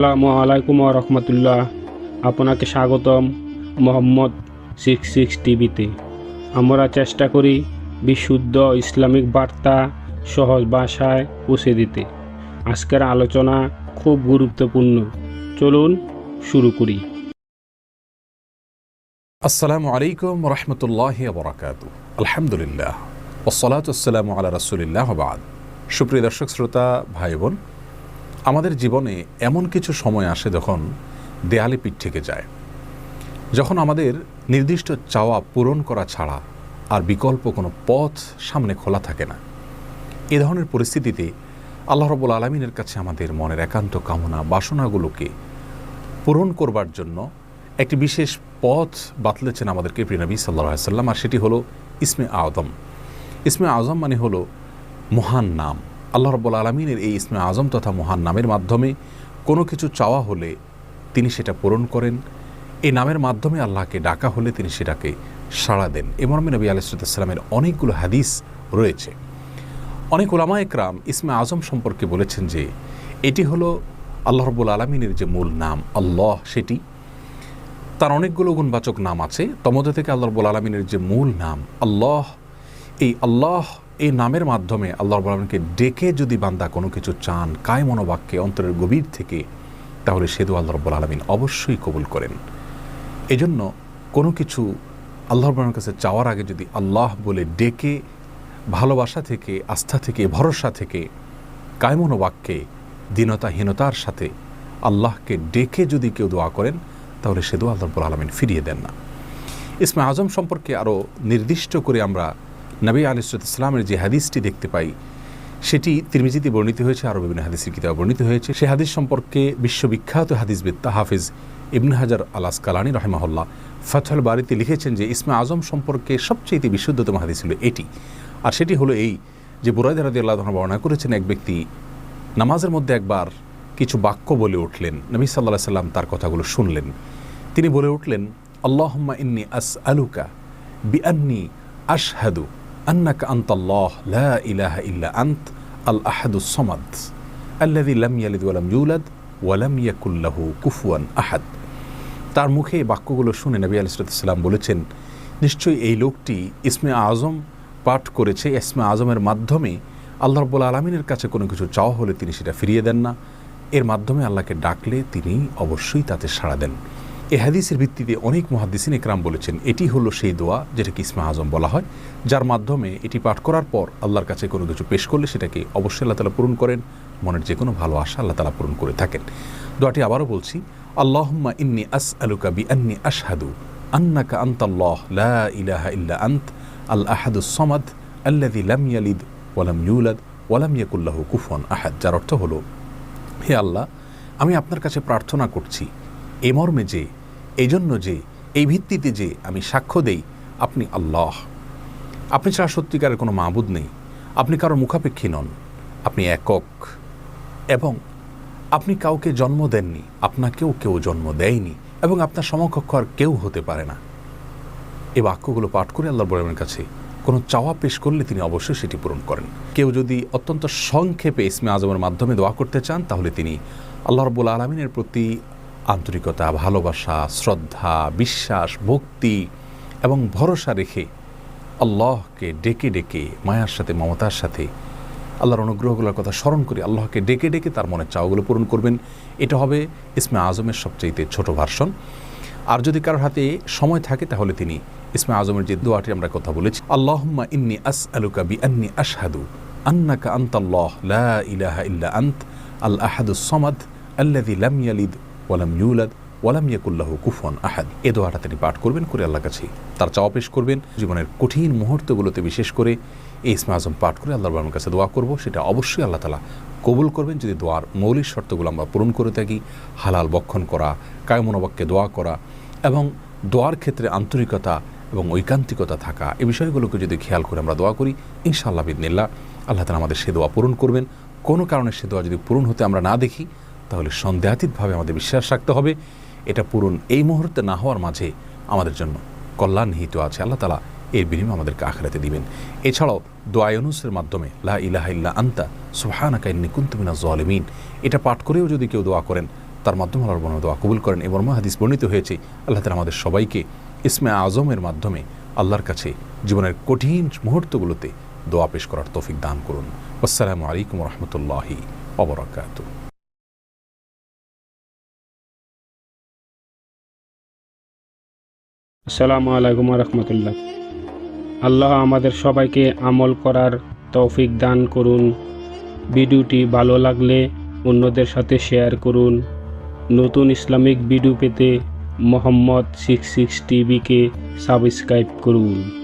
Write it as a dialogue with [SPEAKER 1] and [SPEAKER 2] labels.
[SPEAKER 1] আসসালামু আলাইকুম রহমতুল্লাহ। আপনাকে স্বাগতম মোহাম্মদ 66 টিভিতে। আমরা চেষ্টা করি বিশুদ্ধ ইসলামিক বার্তা সহজ ভাষায় পৌঁছে দিতে। আজকের আলোচনা খুব গুরুত্বপূর্ণ, চলুন শুরু করি।
[SPEAKER 2] আসসালামু আলাইকুম রহমতুল্লাহি ওয়া বারাকাতুহু। আলহামদুলিল্লাহ ওয়াসসালাতু ওয়াসসালামু আলা রাসূলিল্লাহ ওয়া বা'দ। সুপ্রিয় দর্শক শ্রোতা ভাই বোন, আমাদের জীবনে এমন কিছু সময় আসে যখন দেয়ালে পিঠ থেকে যায়, যখন আমাদের নির্দিষ্ট চাওয়া পূরণ করা ছাড়া আর বিকল্প কোনো পথ সামনে খোলা থাকে না। এ ধরনের পরিস্থিতিতে আল্লাহ রাব্বুল আলামিনের কাছে আমাদের মনের একান্ত কামনা বাসনাগুলোকে পূরণ করবার জন্য একটি বিশেষ পথ বাতলেছেন আমাদেরকে প্রিয় নবী সাল্লাল্লাহু আলাইহি ওয়াসাল্লাম, আর সেটি হলো ইসমে আযম। ইসমে আযম মানে হলো মহান নাম। আল্লাহ রাব্বুল আলামিনের এই ইসমে আযম তথা মহান নামের মাধ্যমে কোনো কিছু চাওয়া হলে তিনি সেটা পূরণ করেন। এই নামের মাধ্যমে আল্লাহকে ডাকা হলে তিনি সেটাকে সাড়া দেন। এ মর্মে নবী আলাইহিস সালামের অনেকগুলো হাদিস রয়েছে। অনেক উলামায়ে কেরাম ইসমে আযম সম্পর্কে বলেছেন যে এটি হলো আল্লাহ রাব্বুল আলামিনের যে মূল নাম আল্লাহ, সেটি তার অনেকগুলো গুণবাচক নাম আছে। তমধ্যে থেকে আল্লাহ রাব্বুল আলামিনের যে মূল নাম আল্লাহ, এই আল্লাহ এই নামের মাধ্যমে আল্লাহ রাব্বুল আলামিনকে ডেকে যদি বান্দা কোনো কিছু চান কায় মনোবাক্যে অন্তরের গভীর থেকে, তাহলে সে দোয়া আল্লাহ রাব্বুল আলামিন অবশ্যই কবুল করেন। এজন্য কোনো কিছু আল্লাহ রাব্বুল আলামিনের কাছে চাওয়ার আগে যদি আল্লাহ বলে ডেকে ভালোবাসা থেকে, আস্থা থেকে, ভরসা থেকে, কায় মনোবাক্যে দীনতাহীনতার সাথে আল্লাহকে ডেকে যদি কেউ দোয়া করেন, তাহলে সে দোয়া আল্লাহ রাব্বুল আলামিন ফিরিয়ে দেন না। ইসমে আযম সম্পর্কে আরও নির্দিষ্ট করে আমরা নবী আলাইহিস সালামের যে হাদিসটি দেখতে পাই, সেটি তিরমিজিতে বর্ণিত হয়েছে, আরও বিভিন্ন হাদিসের কিতাবে বর্ণিত হয়েছে। সে হাদিস সম্পর্কে বিশ্ববিখ্যাত হাদিসবিদ হাফিজ ইবনে হাজার আল আসকালানী রাহিমাহুল্লাহ ফাতহুল বারীতে লিখেছেন যে ইসমে আযম সম্পর্কে সবচেয়ে বিশুদ্ধতম হাদিস হলো এটি। আর সেটি হলো এই যে বুরায়দা রাদিয়াল্লাহু আনহু বর্ণনা করেছেন, এক ব্যক্তি নামাজের মধ্যে একবার কিছু বাক্য বলে উঠলেন। নবী সাল্লাল্লাহু আলাইহি সাল্লাম তার কথাগুলো শুনলেন। তিনি বলে উঠলেন, আল্লাহুম্মা ইন্নী আসআলুকা বিআন্নী আশহাদু আন্নাকা আনতাল্লাহ লা ইলাহা ইল্লা আনত আল আহাদুস সামাদ আল্লাযী লাম ইয়ালিদ ওয়া লাম ইউলাদ ওয়া লাম ইয়াকুল লাহু কুফুয়ান আহাদ। তার মুখে এই বাক্যগুলো শুনে নবী আলাইহিস সালাম বলেছেন, নিশ্চয়ই এই লোকটি ইসমে আযম পাঠ করেছে। ইসমে আযমের মাধ্যমে আল্লাহ রাব্বুল আলামিনের কাছে কোনো কিছু চাওয়া হলে তিনি সেটা ফিরিয়ে দেন না। এর মাধ্যমে আল্লাহকে ডাকলে তিনি অবশ্যই তাতে সাড়া দেন। এই হাদিসের ভিত্তিতে অনেক মুহাদ্দিসিন ইকরাম বলেছেন এটি হলো সেই দোয়া যেটাকে ইসমে আযম বলা হয়, যার মাধ্যমে এটি পাঠ করার পর আল্লাহর কাছে কোনো কিছু পেশ করলে সেটাকে অবশ্যই আল্লাহ তাআলা পূরণ করেন। মনের যে কোনো ভালো আশা আল্লাহ তাআলা পূরণ করে থাকেন। দোয়াটি আবারও বলছি, আল্লাহুম্মা ইন্নী আসআলুকা বিআন্নী আশহাদু আন্নাকা আনতাল্লাহ লা ইলাহা ইল্লা আনত আল আহাদুস সামাদ আল্লাযী লাম ইয়ালিদ ওয়া লাম ইউলাদ ওয়া লাম ইয়াকুল লাহু কুফুয়ান আহাদ। যার অর্থ হলো, হে আল্লাহ, আমি আপনার কাছে প্রার্থনা করছি এ মর্মে যে, এই জন্য যে, এই ভিত্তিতে যে আমি সাক্ষ্য দেই আপনি আল্লাহ, আপনি ছাড়া সত্যিকারের কোনো মাবুদ নেই, আপনি কারো মুখাপেক্ষী নন, আপনি একক, এবং আপনি কাউকে জন্ম দেননি, আপনাকেও কেউ জন্ম দেয়নি, এবং আপনার সমকক্ষ আর কেউ হতে পারে না। এই বাক্যগুলো পাঠ করে আল্লাহর বড়ের কাছে কোনো চাওয়া পেশ করলে তিনি অবশ্যই সেটি পূরণ করেন। কেউ যদি অত্যন্ত সংক্ষেপে ইসমে আযমের মাধ্যমে দোয়া করতে চান, তাহলে তিনি আল্লাহ রাব্বুল আলামিনের প্রতি আন্তরিকতা, ভালোবাসা, শ্রদ্ধা, বিশ্বাস, ভক্তি এবং ভরসা রেখে আল্লাহকে ডেকে ডেকে মায়ার সাথে, মমতার সাথে, আল্লাহর অনুগ্রহগুলোর কথা স্মরণ করে আল্লাহকে ডেকে ডেকে তার মনের চাওয়াগুলো পূরণ করবেন। এটা হবে ইসমে আযমের সবচেয়ে ছোট ভার্সন। আর যদি কারোর হাতে সময় থাকে, তাহলে তিনি ইসমে আযমের যে দোয়াটি আমরা কথা বলেছি, আল্লাহুম্মা ইন্নী আসআলুকা বিআন্নী আশহাদু আন্নাকা আনতাল্লাহ লা ইলাহা ইল্লা আনত আল আহাদুস সামাদ আল্লাযী লাম ইয়ালিদ ওয়া লাম ইউলাদ ওয়া লাম ইয়াকুল লাহু কুফুয়ান আহাদ। এই দোয়াটা তিনি পাঠ করবেন, করে আল্লাহর কাছে তার চাওয়া পেশ করবেন। জীবনের কঠিন মুহূর্তগুলোতে বিশেষ করে এই ইসমে আযম পাঠ করে আল্লাহর কাছে দোয়া করব, সেটা অবশ্যই আল্লাহ তাআলা কবুল করবেন যদি দোয়ার মৌলিক শর্তগুলো আমরা পূরণ করে থাকি। হালাল বক্ষণ করা, কায় মনোবাক্যে দোয়া করা এবং দোয়ার ক্ষেত্রে আন্তরিকতা এবং ঐকান্তিকতা থাকা, এই বিষয়গুলোকে যদি খেয়াল করে আমরা দোয়া করি, ইনশাআল্লাহ বিইذনিল্লাহ আল্লাহ তাআলা আমাদের সে দোয়া পূরণ করবেন। কোনো কারণে সে দোয়া যদি পূরণ হতে আমরা না দেখি, তাহলে সন্দেহাতীতভাবে আমাদের বিশ্বাস রাখতে হবে এটা পূরণ এই মুহূর্তে না হওয়ার মাঝে আমাদের জন্য কল্যাণ নিহিত আছে। আল্লাহ তাআলা এর বিনিময় আমাদেরকে আখিরাতে দিবেন। এছাড়াও দোয়া ইউনুসের মাধ্যমে লা ইলাহা ইল্লা আনতা সুবহানাকা ইন্নী কুনতু মিনাজ জালিমিন, এটা পাঠ করেও যদি কেউ দোয়া করেন, তার মাধ্যমে আল্লাহর বর্ণনা দোয়া কবুল করেন। এই মর্মে হাদিস বর্ণিত হয়েছে আল্লাহ তাআলা আমাদের সবাইকে ইসমে আজমের মাধ্যমে আল্লাহর কাছে জীবনের কঠিন মুহূর্তগুলোতে দোয়া পেশ করার তৌফিক দান করুন। আসসালামু আলাইকুম ওয়া রাহমাতুল্লাহি ওয়া বারাকাতুহু।
[SPEAKER 1] আসসালামু আলাইকুম রহমতুল্লাহ। আল্লাহ আমাদের সবাইকে আমল করার তৌফিক দান করুন। ভিডিওটি ভালো লাগলে অন্যদের সাথে শেয়ার করুন। নতুন ইসলামিক ভিডিও পেতে মোহাম্মদ 66 টিভিকে সাবস্ক্রাইব করুন।